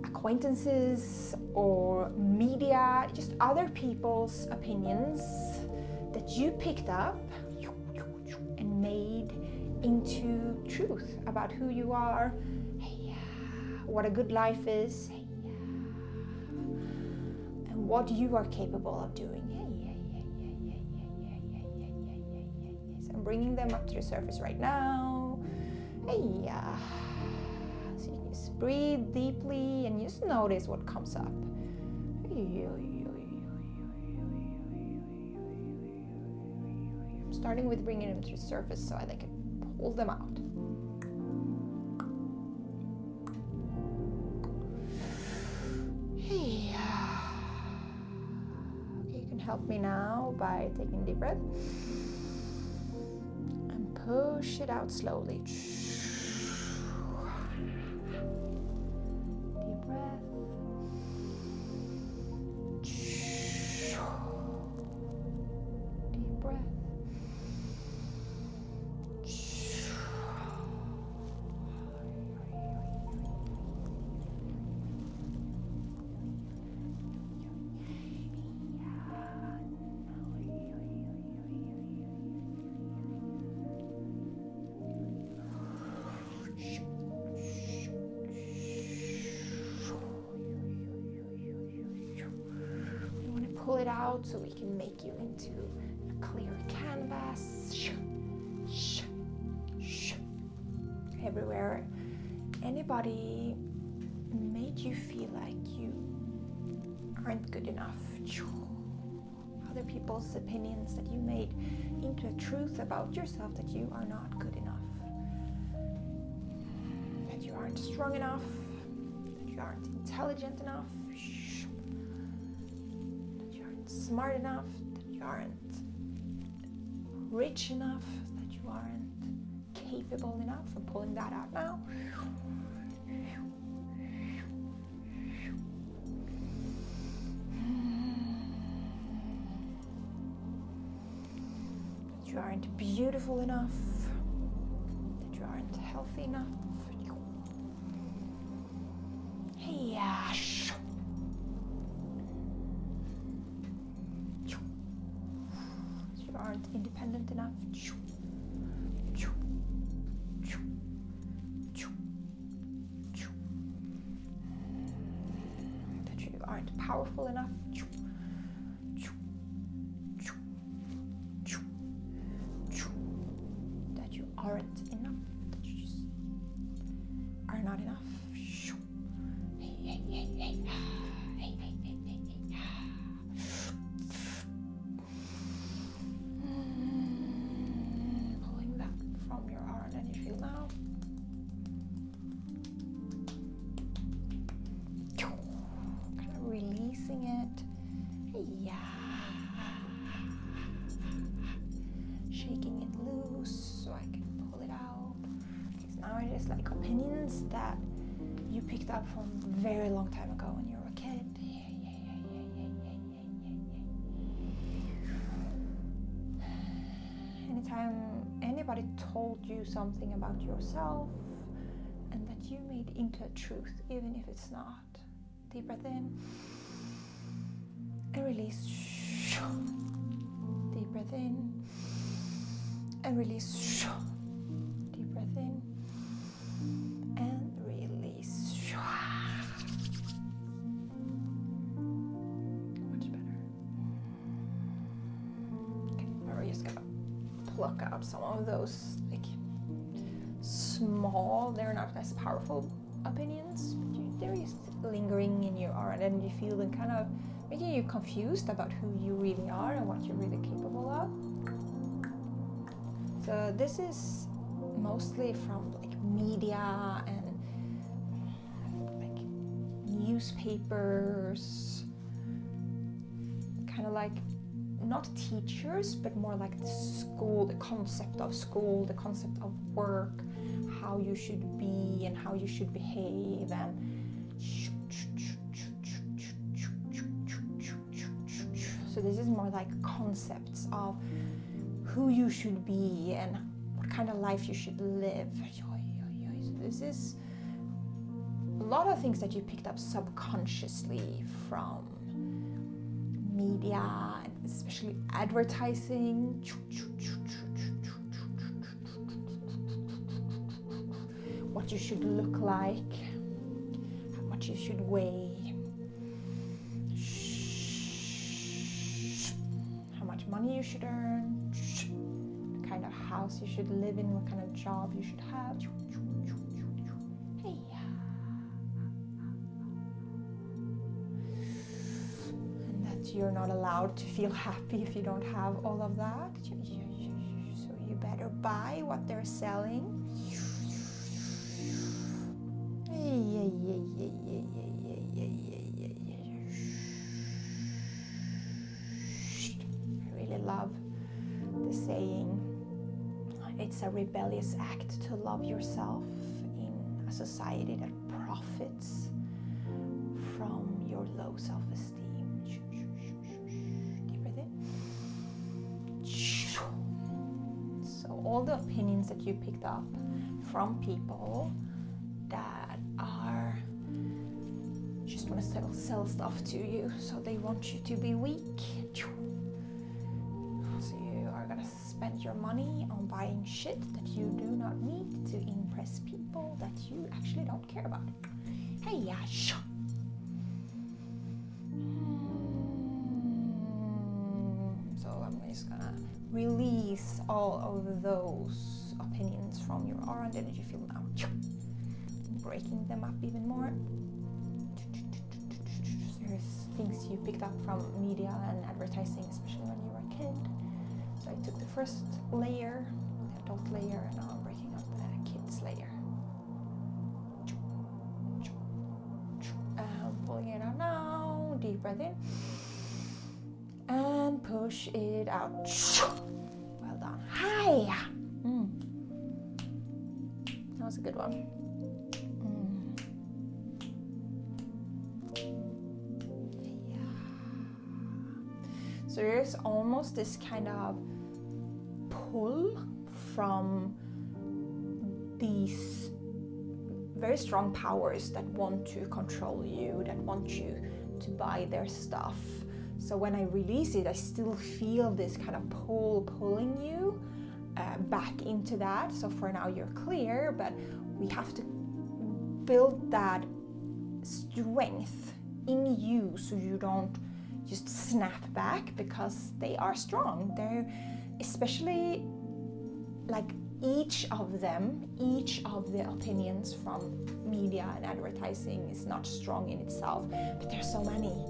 acquaintances or media, just other people's opinions that you picked up and made into truth about who you are, what a good life is, and what you are capable of doing. So I'm bringing them up to the surface right now. So you just breathe deeply and just notice what comes up. I'm starting with bringing them to the surface so I can pull them out. Okay, you can help me now by taking a deep breath and push it out slowly. Pull it out so we can make you into a clear canvas. Everywhere anybody made you feel like you aren't good enough. Other people's opinions that you made into a truth about yourself, that you are not good enough, that you aren't strong enough, that you aren't intelligent enough, smart enough, that you aren't rich enough, that you aren't capable enough. I'm pulling that out now. That you aren't beautiful enough, that you aren't healthy enough. Aren't independent enough, that you aren't powerful enough, that you aren't enough, that you just are not enough. Shaking it loose so I can pull it out. Because now it is like opinions that you picked up from a very long time ago when you were a kid. Anytime anybody told you something about yourself and that you made into a truth, even if it's not. Deep breath in and release. Deep breath in and release. Deep breath in and release. Much better. Okay, we're just gonna pluck out some of those like small, they're not as powerful opinions, but they're just lingering in your aura, and you feel them kind of making you confused about who you really are and what you're really capable of. So this is mostly from like media and like newspapers, kind of like not teachers, but more like the school, the concept of school, the concept of work, how you should be and how you should behave, and so this is more like concepts of who you should be and what kind of life you should live. So this is a lot of things that you picked up subconsciously from media, and especially advertising. What you should look like, how much you should weigh, how much money you should earn, the kind of house you should live in, what kind of job you should have. And that you're not allowed to feel happy if you don't have all of that. So you better buy what they're selling. I really love the saying, it's a rebellious act to love yourself in a society that profits from your low self-esteem. Deep breath in. So all the opinions that you picked up from people that are just want to sell stuff to you, so they want you to be weak. So you are gonna spend your money on buying shit that you do not need to impress people that you actually don't care about. Hey, yeah, So I'm just gonna release all of those opinions from your aura and energy field now. Breaking them up even more. There's things you picked up from media and advertising, especially when you were a kid. So I took the first layer, the adult layer, and now I'm breaking up the kids layer. Pulling it out now. Deep breath in. And push it out. Well done. Hi! That was a good one. So there's almost this kind of pull from these very strong powers that want to control you, that want you to buy their stuff. So when I release it, I still feel this kind of pull pulling you back into that. So for now you're clear, but we have to build that strength in you so you don't just snap back, because they are strong. They're especially like each of the opinions from media and advertising is not strong in itself, but there's so many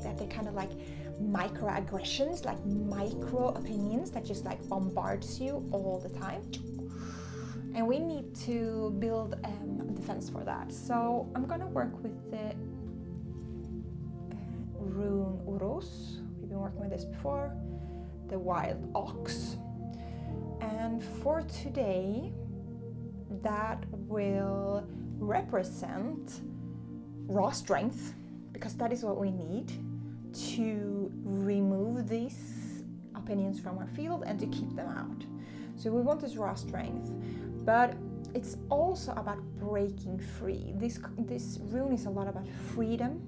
that they kind of like microaggressions, like micro opinions that just like bombards you all the time. And we need to build a defense for that. So I'm gonna work with the rune Uros. We've been working with this before, the wild ox. And for today, that will represent raw strength, because that is what we need to remove these opinions from our field and to keep them out. So we want this raw strength, but it's also about breaking free. This rune is a lot about freedom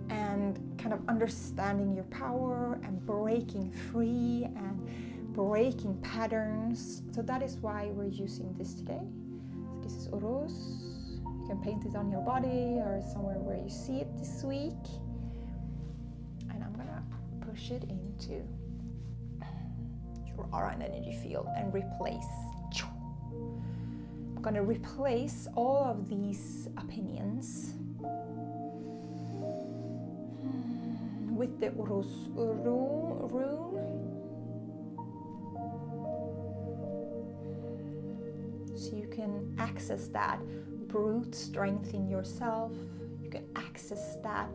and kind of understanding your power and breaking free and breaking patterns. So that is why we're using this today. So this is Urus. You can paint it on your body or somewhere where you see it this week. And I'm gonna push it into your aura and energy field and replace. I'm gonna replace all of these opinions with the Urus rune. So you can access that brute strength in yourself. You can access that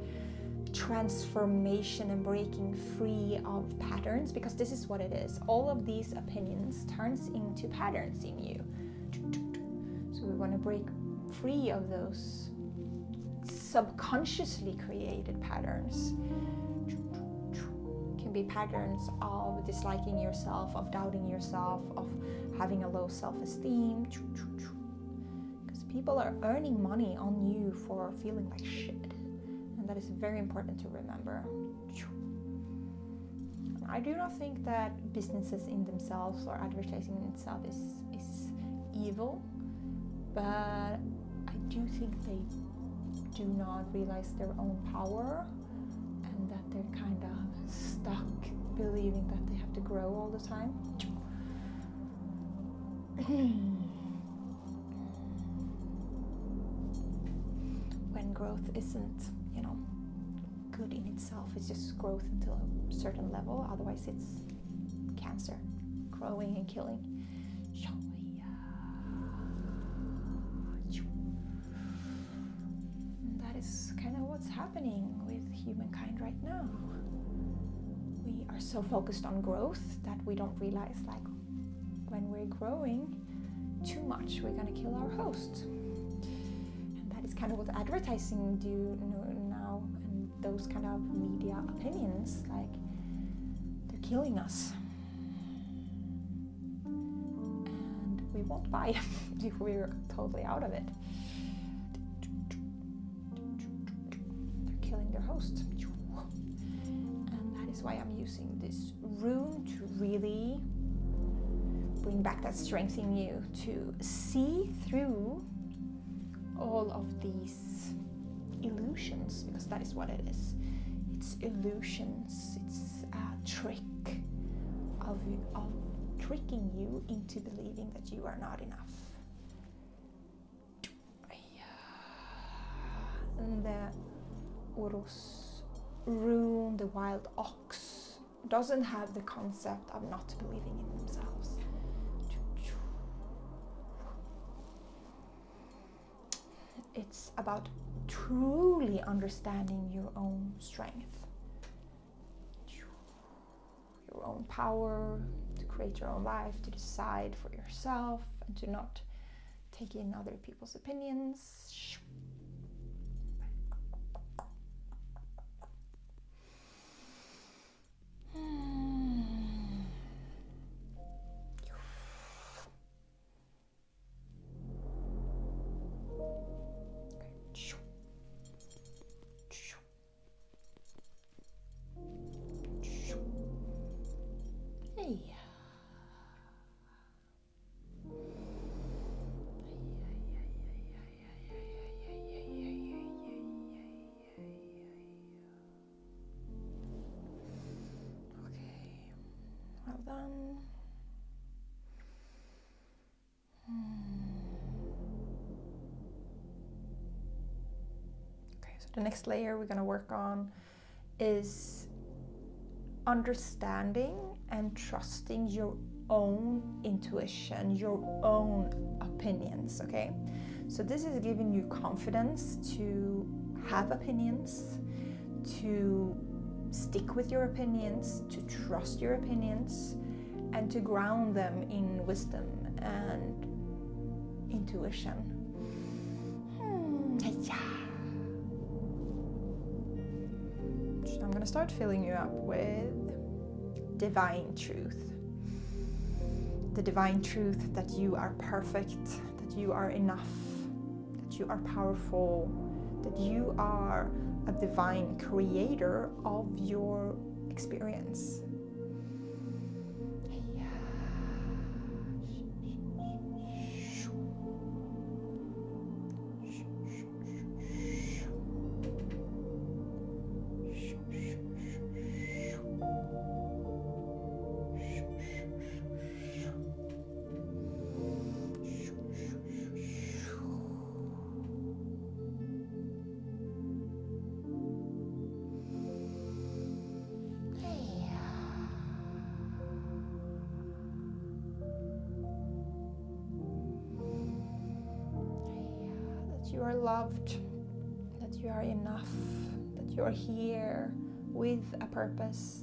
transformation and breaking free of patterns, because this is what it is. All of these opinions turns into patterns in you. So we want to break free of those subconsciously created patterns. Can be patterns of disliking yourself, of doubting yourself, of having a low self-esteem. Because people are earning money on you for feeling like shit. And that is very important to remember. I do not think that businesses in themselves or advertising in itself is evil, but I do think they do not realize their own power, and that they're kind of stuck believing that they have to grow all the time. When growth isn't, good in itself, it's just growth until a certain level, otherwise it's cancer, growing and killing. That is kind of what's happening with humankind right now. We are so focused on growth that we don't realize, like, when we're growing too much, we're gonna kill our host. And that is kind of what advertising do now, and those kind of media opinions, like, they're killing us. And we won't buy if we're totally out of it. They're killing their host. And that is why I'm using this rune to really bring back that strength in you, to see through all of these illusions, because that is what it is. It's illusions. It's a trick of tricking you into believing that you are not enough. And the Urus rune, the wild ox, doesn't have the concept of not believing in themselves. It's about truly understanding your own strength, your own power to create your own life, to decide for yourself, and to not take in other people's opinions. The next layer we're going to work on is understanding and trusting your own intuition, your own opinions, okay? So this is giving you confidence to have opinions, to stick with your opinions, to trust your opinions, and to ground them in wisdom and intuition. going to start filling you up with divine truth. The divine truth that you are perfect, that you are enough, that you are powerful, that you are a divine creator of your experience. You are loved, that you are enough, that you are here with a purpose.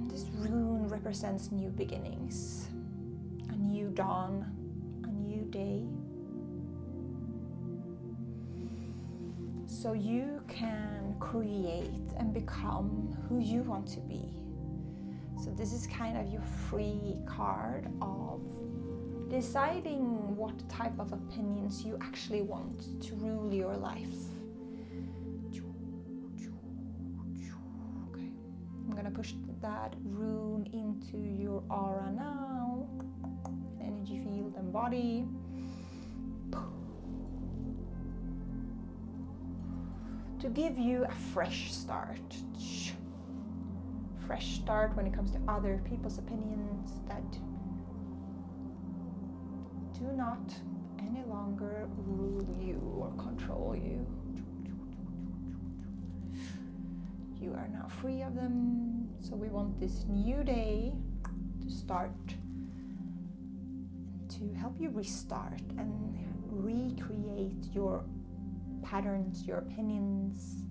This rune represents new beginnings, a new dawn, a new day. So you can create and become who you want to be. So this is kind of your free card of deciding what type of opinions you actually want to rule your life. I'm gonna push that rune into your aura now, energy field and body. To give you a fresh start. Fresh start when it comes to other people's opinions that do not any longer rule you or control you. You are now free of them, so we want this new day to start to help you restart and recreate your patterns, your opinions.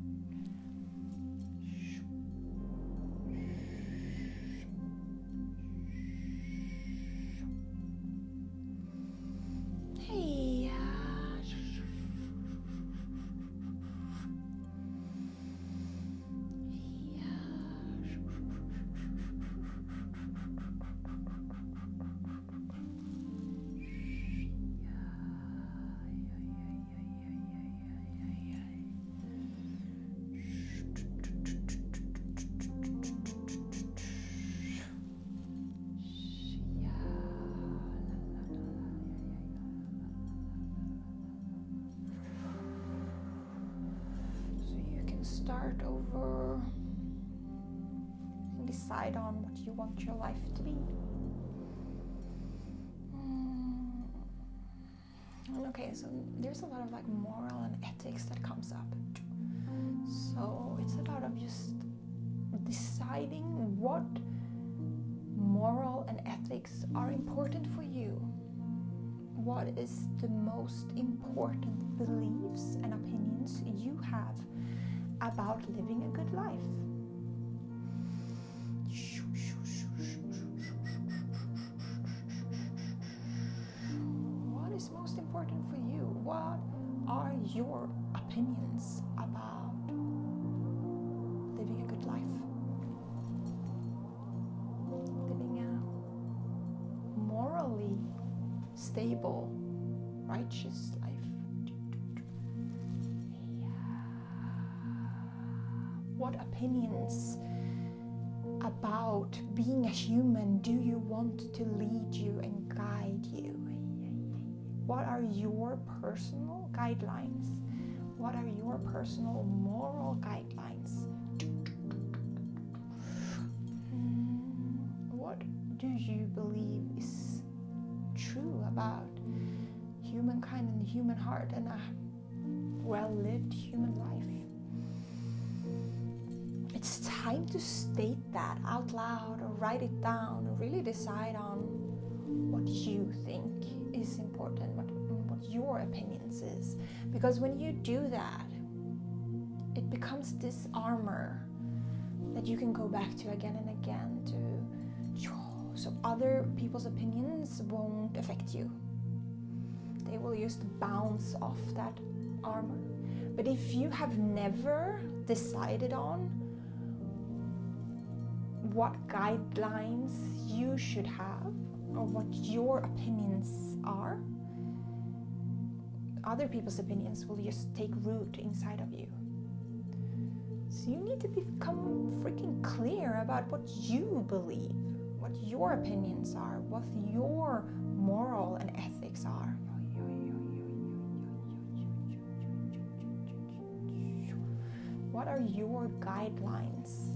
Start over and decide on what you want your life to be. Okay, so there's a lot of like moral and ethics that comes up. So it's a lot of just deciding what moral and ethics are important for you. What is the most important beliefs and opinions you have about living a good life? What is most important for you? What are your opinions about living a good life? Living a morally stable, righteous life. What opinions about being a human do you want to lead you and guide you? What are your personal guidelines? What are your personal moral guidelines? What do you believe is true about humankind and the human heart and a well-lived human life? It's time to state that out loud or write it down or really decide on what you think is important, what your opinions is. Because when you do that, it becomes this armor that you can go back to again and again so other people's opinions won't affect you. They will just bounce off that armor. But if you have never decided on what guidelines you should have or what your opinions are, other people's opinions will just take root inside of you. So you need to become freaking clear about what you believe, what your opinions are, what your moral and ethics are. What are your guidelines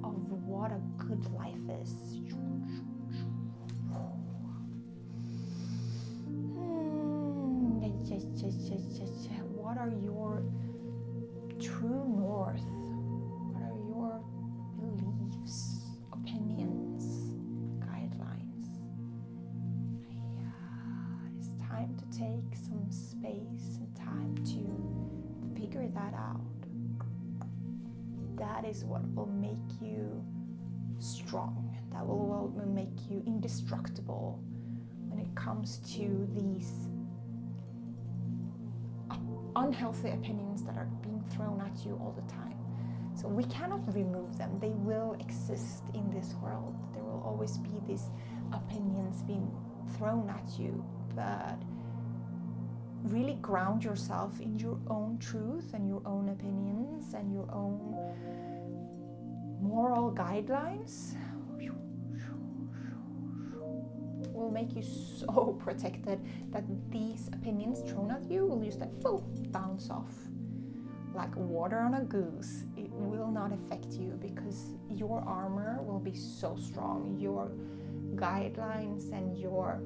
of what a good life is? What are your true north? What are your beliefs, opinions, guidelines? It's time to take some space and time to figure that out. That is what will make you strong. That will make you indestructible when it comes to these unhealthy opinions that are being thrown at you all the time. So we cannot remove them. They will exist in this world. There will always be these opinions being thrown at you, but really ground yourself in your own truth and your own opinions and your own moral guidelines will make you so protected that these opinions thrown at you will just like bounce off like water on a goose. It will not affect you because your armor will be so strong. Your guidelines and your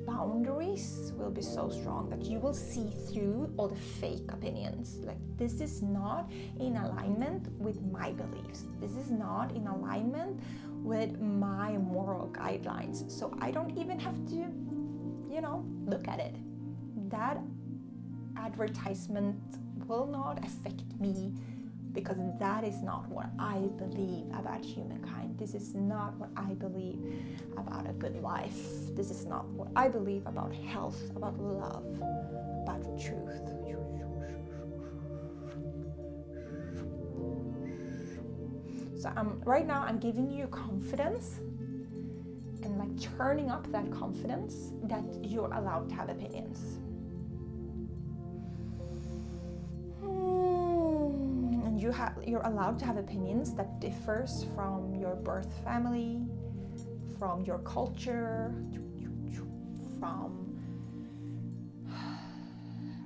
boundaries will be so strong that you will see through all the fake opinions. Like, this is not in alignment with my beliefs. This is not in alignment with my moral guidelines. So I don't even have to, look at it. That advertisement will not affect me because that is not what I believe about humankind. This is not what I believe about a good life. This is not what I believe about health, about love, about truth. So right now I'm giving you confidence and like turning up that confidence that you're allowed to have opinions. You're allowed to have opinions that differs from your birth family, from your culture, from,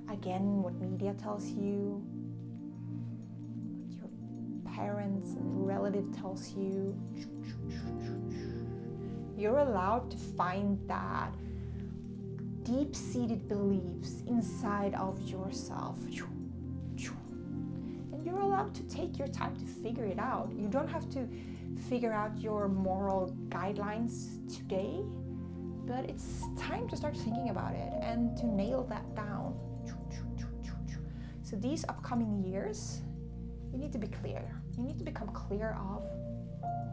again, what media tells you, what your parents and relative tells you. You're allowed to find that deep-seated beliefs inside of yourself. You're allowed to take your time to figure it out. You don't have to figure out your moral guidelines today, but it's time to start thinking about it and to nail that down. So these upcoming years, you need to be clear. You need to become clear of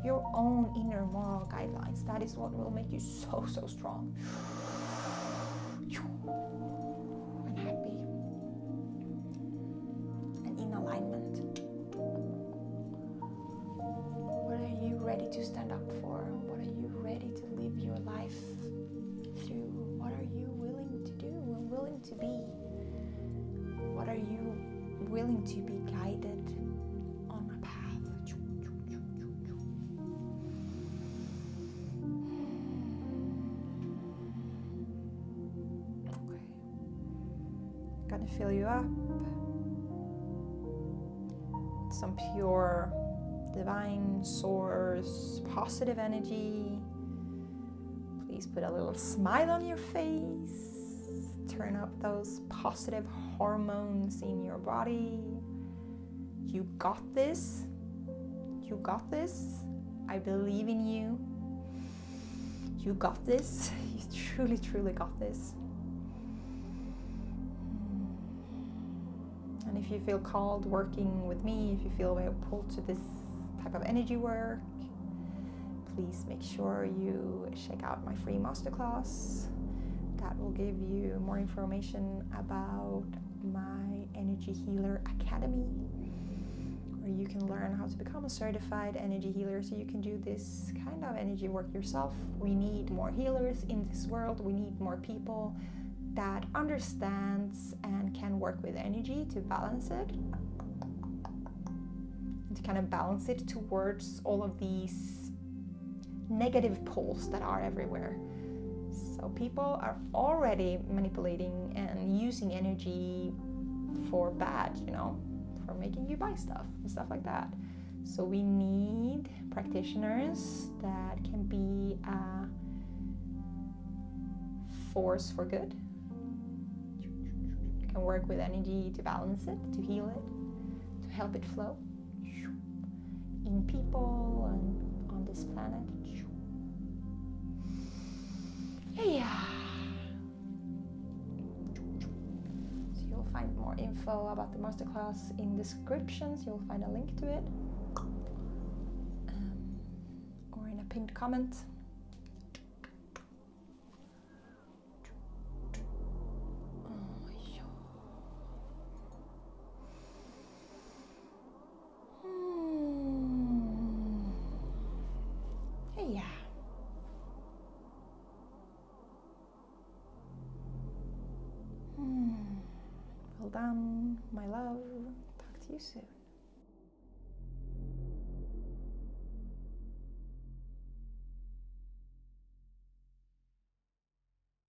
your own inner moral guidelines. That is what will make you so strong and happy. Alignment. What are you ready to stand up for? What are you ready to live your life through? What are you willing to do and willing to be? What are you willing to be guided on a kind of fill you up. Some pure, divine source, positive energy. Please put a little smile on your face. Turn up those positive hormones in your body. You got this. You got this. I believe in you. You got this. You truly, truly got this. And if you feel called working with me, if you feel pulled to this type of energy work, please make sure you check out my free masterclass. That will give you more information about my Energy Healer Academy, where you can learn how to become a certified energy healer so you can do this kind of energy work yourself. We need more healers in this world. We need more people that understands and can work with energy to balance it, and to kind of balance it towards all of these negative poles that are everywhere. So people are already manipulating and using energy for bad, you know, for making you buy stuff and stuff like that. So we need practitioners that can be a force for good, can work with energy to balance it, to heal it, to help it flow in people and on this planet. Yeah. So you'll find more info about the masterclass in descriptions. You'll find a link to it, or in a pinned comment. Yeah. Well done, my love. Talk to you soon.